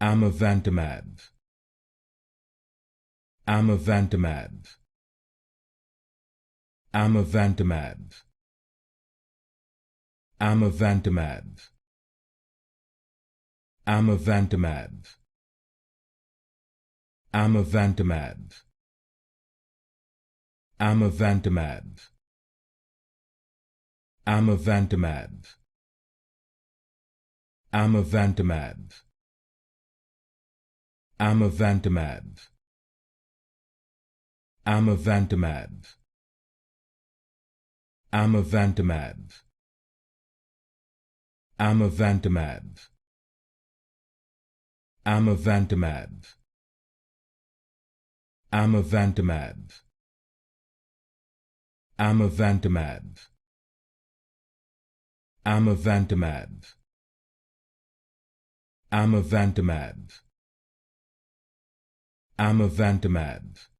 Amivantamab. Amivantamab. Amivantamab. Amivantamab. Amivantamab. Amivantamab. Amivantamab. Amivantamab. Amivantamab. Amivantamab. Amivantamab. Amivantamab. Amivantamab. Amivantamab. Amivantamab. Amivantamab. Amivantamab. Amivantamab. Amivantamab.